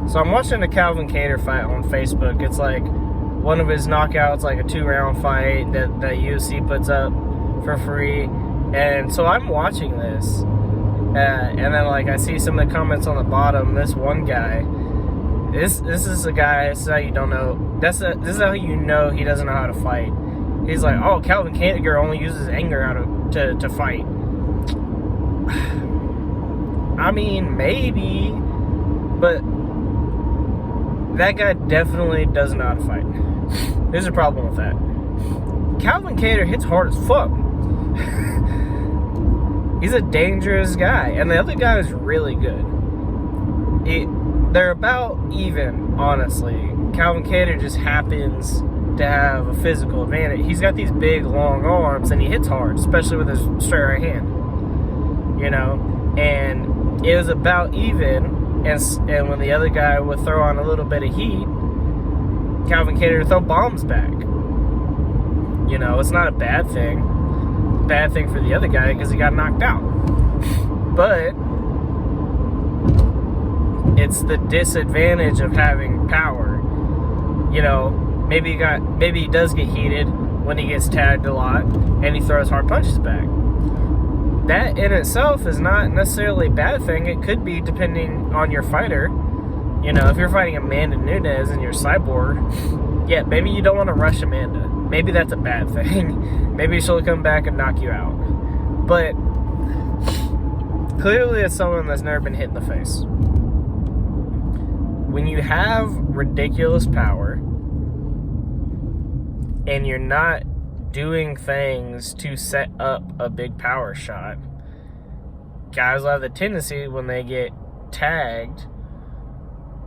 So I'm watching a Calvin Kattar fight on Facebook. It's like one of his knockouts, like a 2-round fight that UFC puts up for free. And so I'm watching this. And then, like, I see some of the comments on the bottom. This one guy, this is a guy, this is how you don't know, this is how you know he doesn't know how to fight. He's like, oh, Calvin Kattar only uses anger to fight. I mean, maybe, but that guy definitely doesn't know how to fight. There's a problem with that. Calvin Kattar hits hard as fuck. He's a dangerous guy, and the other guy is really good. They're about even, honestly. Calvin Kattar just happens to have a physical advantage. He's got these big, long arms, and he hits hard, especially with his straight right hand. You know? And it was about even, and when the other guy would throw on a little bit of heat, Calvin Kattar would throw bombs back. You know, it's not a bad thing. Bad thing for the other guy because he got knocked out. But it's the disadvantage of having power. You know, maybe he does get heated when he gets tagged a lot and he throws hard punches back. That in itself is not necessarily a bad thing. It could be depending on your fighter. You know, if you're fighting Amanda Nunes and you're Cyborg, yeah, maybe you don't want to rush Amanda. Maybe that's a bad thing. Maybe she'll come back and knock you out. But clearly it's someone that's never been hit in the face. When you have ridiculous power and you're not doing things to set up a big power shot, guys have the tendency when they get tagged,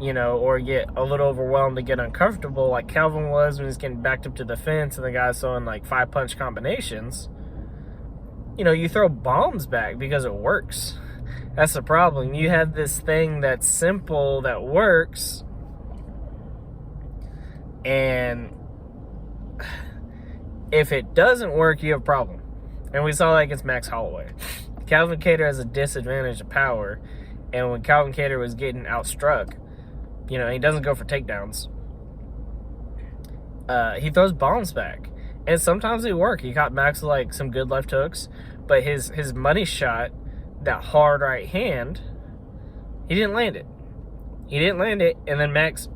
you know, or get a little overwhelmed to get uncomfortable, like Calvin was when he's getting backed up to the fence and the guy's throwing like 5-punch combinations. You know, you throw bombs back because it works. That's the problem. You have this thing that's simple that works, and if it doesn't work, you have a problem. And we saw that against Max Holloway. Calvin Kattar has a disadvantage of power, and when Calvin Kattar was getting outstruck, you know, he doesn't go for takedowns. He throws bombs back. And sometimes they work. He caught Max with, like, some good left hooks. But his money shot, that hard right hand, he didn't land it. He didn't land it. And then Max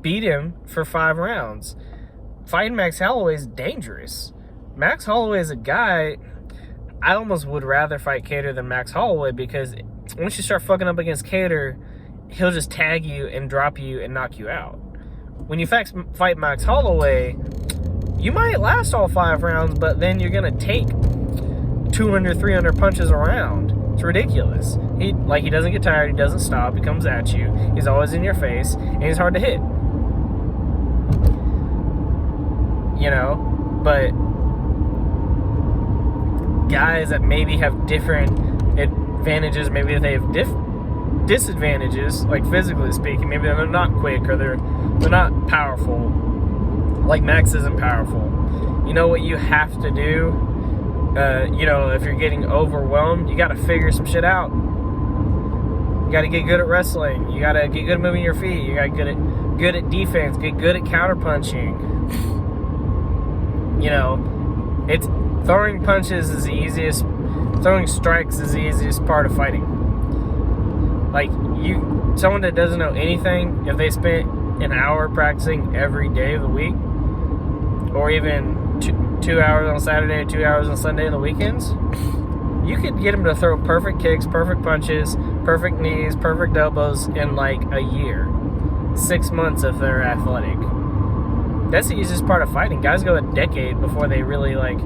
beat him for 5 rounds. Fighting Max Holloway is dangerous. Max Holloway is a guy, I almost would rather fight Kattar than Max Holloway, because once you start fucking up against Kattar, he'll just tag you and drop you and knock you out. When you fight Max Holloway, you might last all 5 rounds, but then you're going to take 200, 300 punches around. It's ridiculous. He doesn't get tired. He doesn't stop. He comes at you. He's always in your face, and he's hard to hit. You know, but guys that maybe have different advantages, maybe they have disadvantages, like physically speaking, maybe they're not quick or they're not powerful, like Max isn't powerful. You know what you have to do? You know, if you're getting overwhelmed, you got to figure some shit out. You got to get good at wrestling. You got to get good at moving your feet. You got to get good at defense. Get good at counterpunching. You know, it's throwing punches is the easiest. Throwing strikes is the easiest part of fighting. Like, someone that doesn't know anything, if they spent an hour practicing every day of the week, or even 2 hours on Saturday, 2 hours on Sunday and the weekends, you could get them to throw perfect kicks, perfect punches, perfect knees, perfect elbows in like a year. 6 months if they're athletic. That's the easiest part of fighting. Guys go a decade before they really like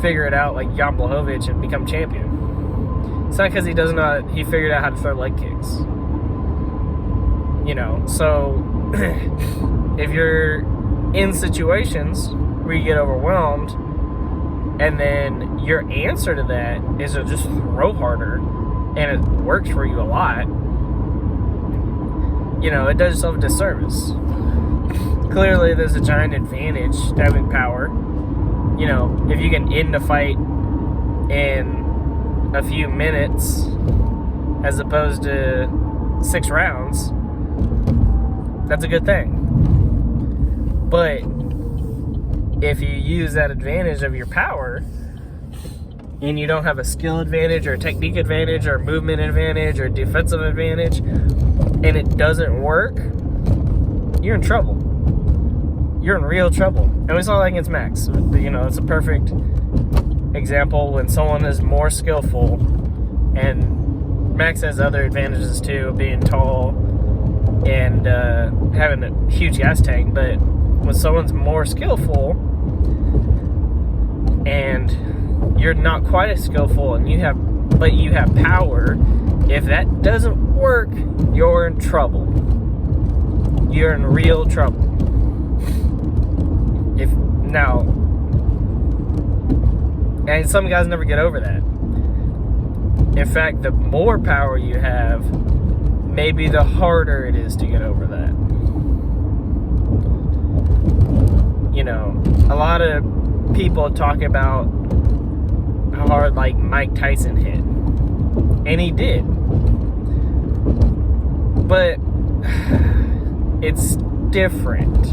figure it out, like Jan Blachowicz, and become champion. It's not because he doesn't know, he figured out how to throw leg kicks. You know, so if you're in situations where you get overwhelmed, and then your answer to that is to just throw harder, and it works for you a lot, you know, it does yourself a disservice. Clearly, there's a giant advantage to having power. You know, if you can end a fight in a few minutes as opposed to 6 rounds, That's a good thing. But if you use that advantage of your power and you don't have a skill advantage or a technique advantage or a movement advantage or a defensive advantage and it doesn't work, you're in trouble. You're in real trouble. And we saw that against Max. You know, it's a perfect example when someone is more skillful, and Max has other advantages too, being tall and having a huge gas tank, but when someone's more skillful and you're not quite as skillful and you have power, if that doesn't work, you're in trouble. You're in real trouble. And some guys never get over that. In fact, the more power you have, maybe the harder it is to get over that. You know, a lot of people talk about how hard, like, Mike Tyson hit. And he did. But it's different.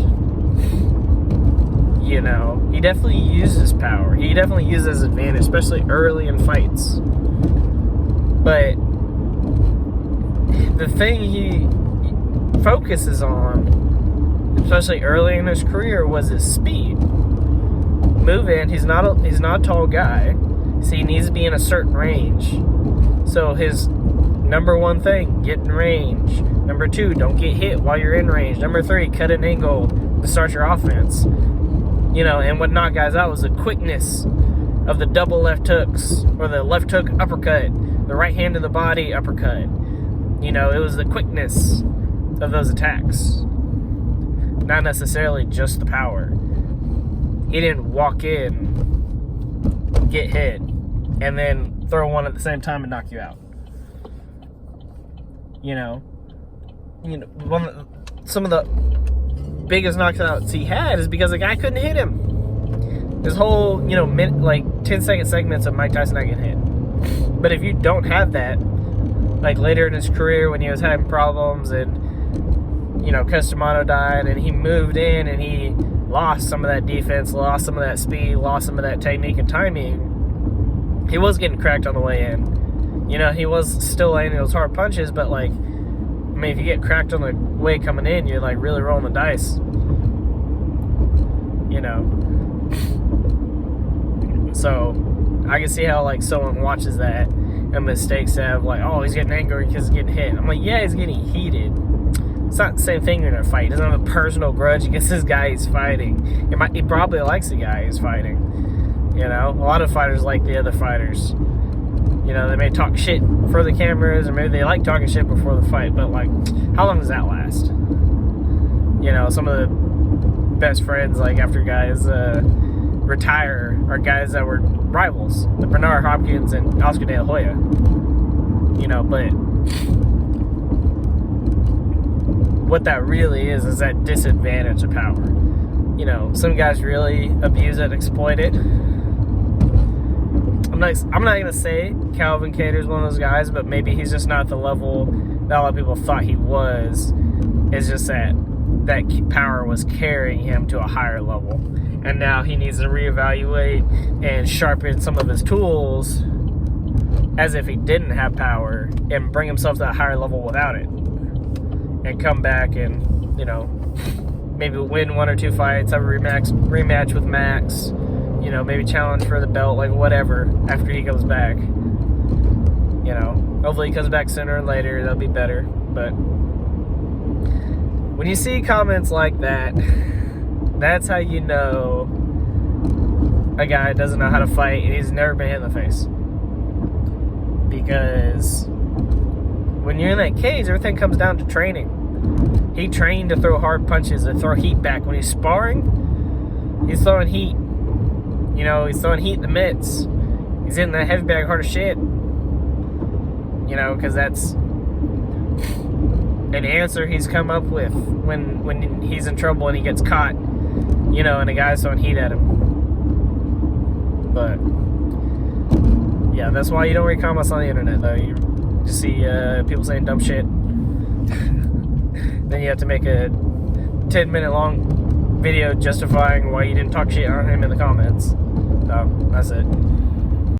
You know, he definitely uses power. He definitely uses advantage, especially early in fights. But the thing he focuses on, especially early in his career, was his speed. Moving, he's not a tall guy, so he needs to be in a certain range. So his number one thing, get in range. Number 2, don't get hit while you're in range. Number 3, cut an angle to start your offense. You know, and what knocked guys out was the quickness of the double left hooks, or the left hook uppercut, the right hand to the body uppercut. You know, it was the quickness of those attacks, not necessarily just the power. He didn't walk in, get hit, and then throw one at the same time and knock you out. You know, some of the biggest knockouts he had is because the guy couldn't hit him. His whole, 10-second segments of Mike Tyson not getting hit. But if you don't have that, like later in his career when he was having problems and, Customato died and he moved in and he lost some of that defense, lost some of that speed, lost some of that technique and timing, he was getting cracked on the way in. He was still landing those hard punches, but if you get cracked on the way coming in, you're really rolling the dice. So I can see how someone watches that and mistakes have he's getting angry because he's getting hit. I'm like, yeah, he's getting heated. It's not the same thing in a fight. He doesn't have a personal grudge against this guy he's fighting. He probably likes the guy he's fighting. A lot of fighters like the other fighters. They may talk shit for the cameras, or maybe they like talking shit before the fight, but how long does that last? Some of the best friends, after guys retire, are guys that were rivals, the Bernard Hopkins and Oscar De La Hoya. But what that really is that disadvantage of power. Some guys really abuse it and exploit it. I'm not gonna say Calvin Kattar's one of those guys, but maybe he's just not at the level that a lot of people thought he was. It's just that power was carrying him to a higher level, and now he needs to reevaluate and sharpen some of his tools as if he didn't have power, and bring himself to a higher level without it, and come back and maybe win 1 or 2 fights, have a rematch with Max. Maybe challenge for the belt, whatever, after he comes back. Hopefully he comes back sooner or later, that'll be better. But when you see comments like that, that's how you know a guy doesn't know how to fight and he's never been hit in the face. Because when you're in that cage, everything comes down to training. He trained to throw hard punches and throw heat back. When he's sparring, he's throwing heat. He's throwing heat in the mitts. He's in the heavy bag hard as shit. Because that's an answer he's come up with when he's in trouble and he gets caught, and the guy's throwing heat at him. But, yeah, that's why you don't read comments on the internet, though. You just see people saying dumb shit. then you have to make a 10-minute long video justifying why you didn't talk shit on him in the comments. So, that's it.